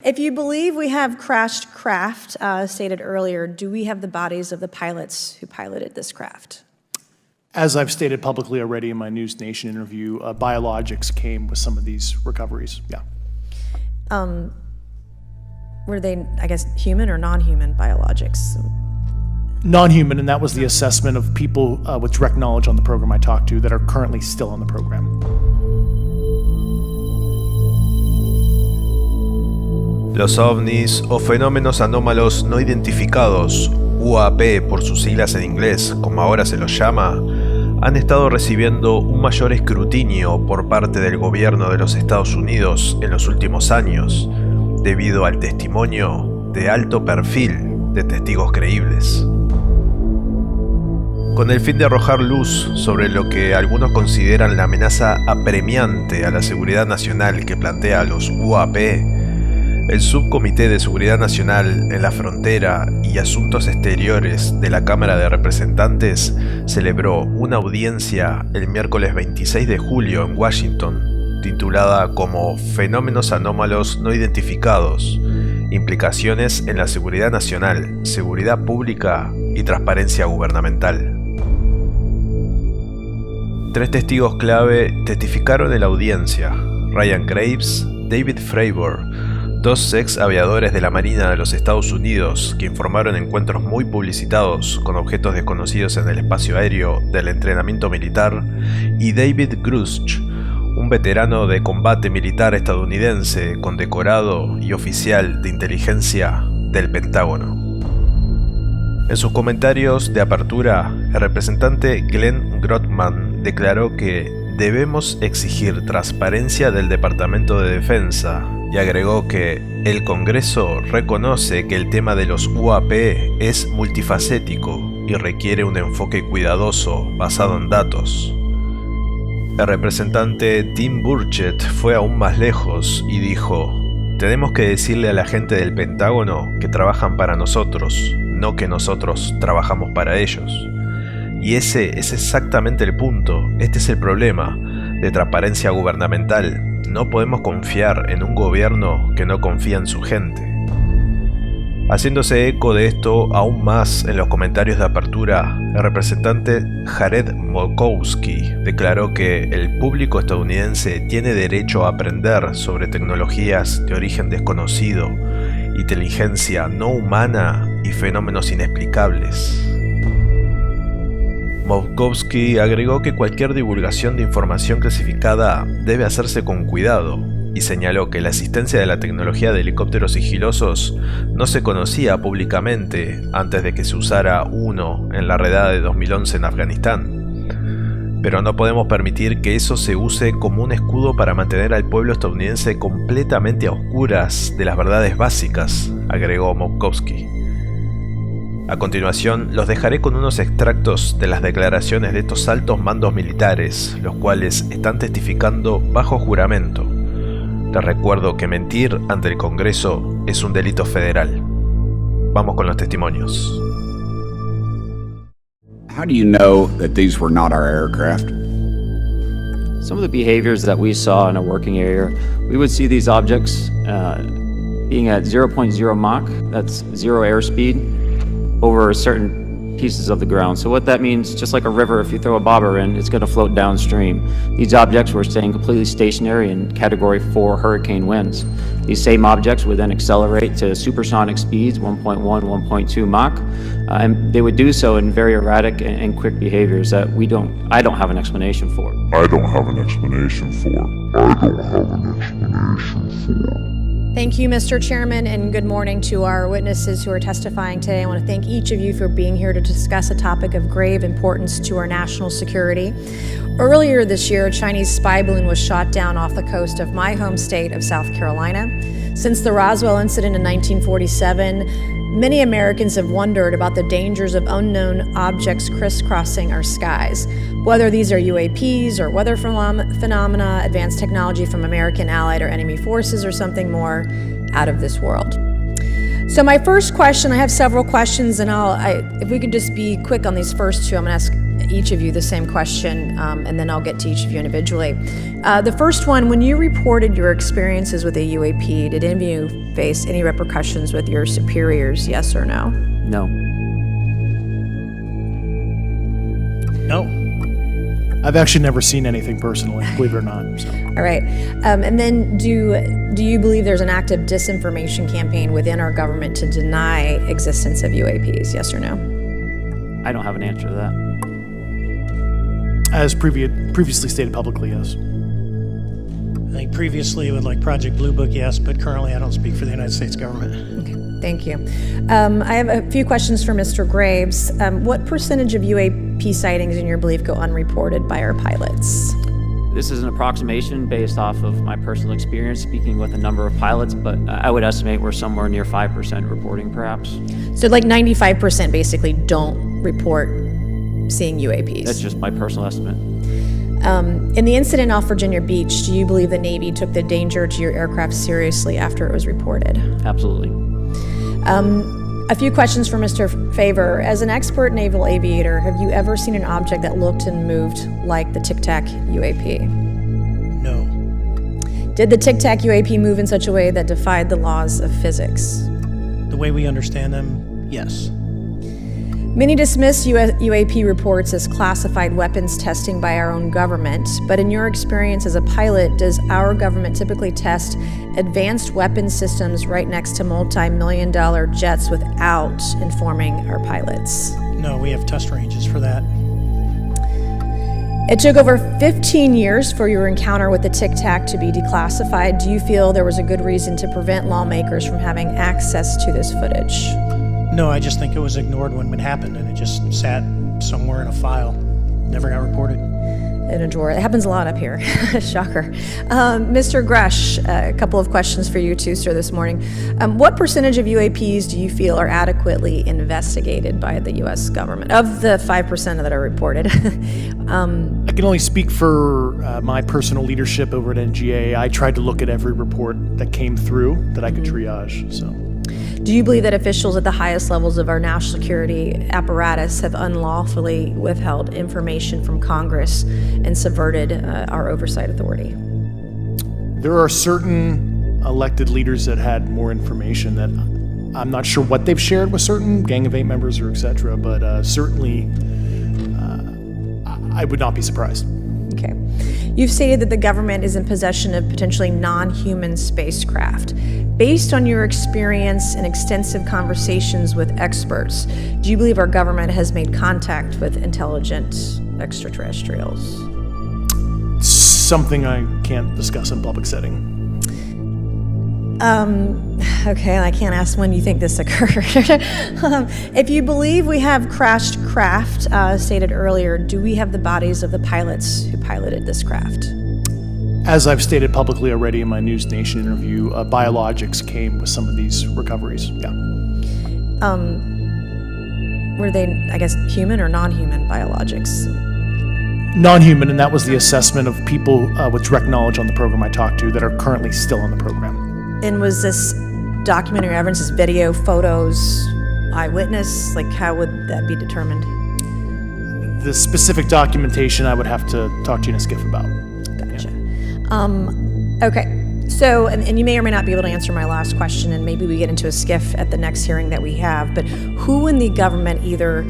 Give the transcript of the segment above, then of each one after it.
If you believe we have crashed craft, stated earlier, do we have the bodies of the pilots who piloted this craft? As I've stated publicly already in my News Nation interview, biologics came with some of these recoveries, yeah. Were they, I guess, human or non-human biologics? Non-human, and that was the assessment of people with direct knowledge on the program I talked to that are currently still on the program. Los ovnis o fenómenos anómalos no identificados, UAP por sus siglas en inglés, como ahora se los llama, han estado recibiendo un mayor escrutinio por parte del gobierno de los Estados Unidos en los últimos años, debido al testimonio de alto perfil de testigos creíbles. Con el fin de arrojar luz sobre lo que algunos consideran la amenaza apremiante a la seguridad nacional que plantea a los UAP, el subcomité de seguridad nacional en la frontera y asuntos exteriores de la Cámara de Representantes celebró una audiencia el miércoles 26 de julio en Washington, titulada como Fenómenos anómalos no identificados, implicaciones en la seguridad nacional, seguridad pública y transparencia gubernamental. 3 testigos clave testificaron en la audiencia: Ryan Graves, David Fravor, 2 ex aviadores de la Marina de los Estados Unidos que informaron encuentros muy publicitados con objetos desconocidos en el espacio aéreo del entrenamiento militar, y David Grusch, un veterano de combate militar estadounidense condecorado y oficial de inteligencia del Pentágono. En sus comentarios de apertura, el representante Glenn Grotman declaró que debemos exigir transparencia del Departamento de Defensa y agregó que el Congreso reconoce que el tema de los UAP es multifacético y requiere un enfoque cuidadoso basado en datos. El representante Tim Burchett fue aún más lejos y dijo: tenemos que decirle a la gente del Pentágono que trabajan para nosotros, no que nosotros trabajamos para ellos. Y ese es exactamente el punto, este es el problema de transparencia gubernamental. No podemos confiar en un gobierno que no confía en su gente. Haciéndose eco de esto aún más en los comentarios de apertura, el representante Jared Molkowski declaró que el público estadounidense tiene derecho a aprender sobre tecnologías de origen desconocido, inteligencia no humana y fenómenos inexplicables. Molkowski agregó que cualquier divulgación de información clasificada debe hacerse con cuidado y señaló que la existencia de la tecnología de helicópteros sigilosos no se conocía públicamente antes de que se usara uno en la redada de 2011 en Afganistán. Pero no podemos permitir que eso se use como un escudo para mantener al pueblo estadounidense completamente a oscuras de las verdades básicas, agregó Molkowski. A continuación, los dejaré con unos extractos de las declaraciones de estos altos mandos militares, los cuales están testificando bajo juramento. Les recuerdo que mentir ante el Congreso es un delito federal. Vamos con los testimonios. How do you know that these were not our aircraft? Some of the behaviors that we saw in a working area, we would see these objects being at 0.0 Mach, that's zero airspeed, over certain pieces of the ground. So what that means, just like a river, if you throw a bobber in, it's going to float downstream. These objects were staying completely stationary in Category 4 hurricane winds. These same objects would then accelerate to supersonic speeds, 1.1, 1.2 Mach, and they would do so in very erratic and quick behaviors that I don't have an explanation for. Thank you, Mr. Chairman, and good morning to our witnesses who are testifying today. I want to thank each of you for being here to discuss a topic of grave importance to our national security. Earlier this year, a Chinese spy balloon was shot down off the coast of my home state of South Carolina. Since the Roswell incident in 1947, many Americans have wondered about the dangers of unknown objects crisscrossing our skies. Whether these are UAPs or weather phenomena, advanced technology from American allied or enemy forces, or something more out of this world. So my first question, I have several questions, and if we could just be quick on these first two. I'm going to ask each of you the same question, and then I'll get to each of you individually. The first one, when you reported your experiences with a UAP, did any of you face any repercussions with your superiors, yes or no? No. No. I've actually never seen anything personally, believe it or not. So. All right. And then do you believe there's an active disinformation campaign within our government to deny existence of UAPs, yes or no? I don't have an answer to that. As previously stated publicly, yes. I think previously with like Project Blue Book, yes, but currently I don't speak for the United States government. Okay, thank you. I have a few questions for Mr. Graves. What percentage of UAP sightings, in your belief, go unreported by our pilots? This is an approximation based off of my personal experience speaking with a number of pilots, but I would estimate we're somewhere near 5% reporting, perhaps. So like 95% basically don't report seeing UAPs. That's just my personal estimate. In the incident off Virginia Beach, do you believe the Navy took the danger to your aircraft seriously after it was reported? Absolutely. A few questions for Mr. Favor. As an expert naval aviator, have you ever seen an object that looked and moved like the Tic Tac UAP? No. Did the Tic Tac UAP move in such a way that defied the laws of physics? The way we understand them, yes. Many dismiss UAP reports as classified weapons testing by our own government, but in your experience as a pilot, does our government typically test advanced weapon systems right next to multi-million-dollar jets without informing our pilots? No, we have test ranges for that. It took over 15 years for your encounter with the Tic Tac to be declassified. Do you feel there was a good reason to prevent lawmakers from having access to this footage? No, I just think it was ignored when it happened, and it just sat somewhere in a file. Never got reported. In a drawer. It happens a lot up here. Shocker. Mr. Grusch, a couple of questions for you too, sir, this morning. What percentage of UAPs do you feel are adequately investigated by the U.S. government? Of the 5% that are reported. I can only speak for my personal leadership over at NGA. I tried to look at every report that came through that I could triage. So. Do you believe that officials at the highest levels of our national security apparatus have unlawfully withheld information from Congress and subverted our oversight authority? There are certain elected leaders that had more information that I'm not sure what they've shared with certain Gang of Eight members or et cetera, but certainly I would not be surprised. Okay. You've stated that the government is in possession of potentially non-human spacecraft. Based on your experience and extensive conversations with experts, do you believe our government has made contact with intelligent extraterrestrials? Something I can't discuss in public setting. Okay, I can't ask when you think this occurred. If you believe we have crashed craft, stated earlier, do we have the bodies of the pilots who piloted this craft? As I've stated publicly already in my News Nation interview, biologics came with some of these recoveries. Yeah. Were they, I guess, human or non-human biologics? Non-human, and that was the assessment of people with direct knowledge on the program I talked to that are currently still on the program. And was this documentary evidence, this video, photos, eyewitness? Like, how would that be determined? The specific documentation I would have to talk to you in a skiff about. Gotcha. Okay. So, and you may or may not be able to answer my last question, and maybe we get into a skiff at the next hearing that we have, but who in the government, either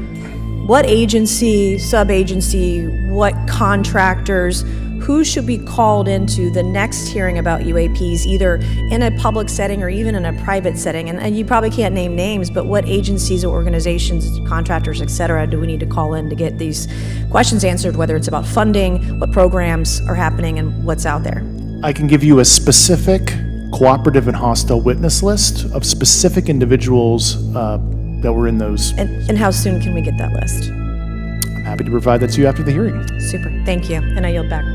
what agency, sub-agency, what contractors, who should be called into the next hearing about UAPs, either in a public setting or even in a private setting? And you probably can't name names, but what agencies or organizations, contractors, et cetera, do we need to call in to get these questions answered, whether it's about funding, what programs are happening, and what's out there? I can give you a specific cooperative and hostile witness list of specific individuals that were in those. And how soon can we get that list? I'm happy to provide that to you after the hearing. Super, thank you, and I yield back.